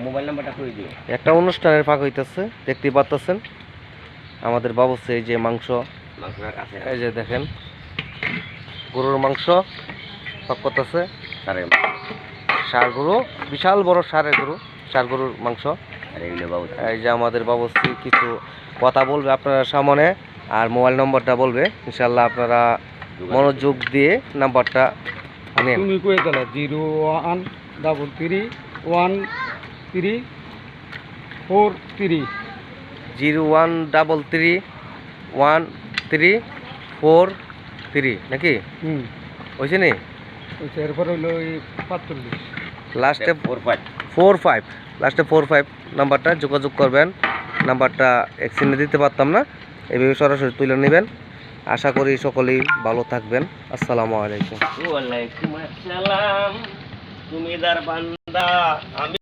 Mobile নাম্বারটা কই দিও। একটা অনুষ্ঠানের ফাঁক হইতেছে, দেখতেই পাচ্ছেন আমাদের বাবুর্চি এই যে মাংস, এই যে দেখেন গরুর মাংস সব করতেছে। ষাঁড় গরু, বিশাল বড় ষাঁড়ের গরু, ষাঁড় গরুর মাংস। এই যে আমাদের বাবুর্চি কিছু কথা বলবে আপনারা সামনে, আর মোবাইল নম্বরটা বলবে। ইনশাল্লাহ আপনারা মনোযোগ দিয়ে নাম্বারটা নেন। তুমি কই গেলা 01331343 01331343 নাকি হয়েছে নি? এরপর হইলো 45 লাস্টে 45, লাস্টে 45 নাম্বারটা যোগাযোগ করবেন। নাম্বারটা এক্সচেঞ্জে দিতে পারতাম না, এভাবে সরাসরি তুলে নেবেন। আশা করি সকলেই ভালো থাকবেন। আসসালামু আলাইকুম। ওয়ালাইকুম আসসালাম। তুমি দার বান্দা, আমি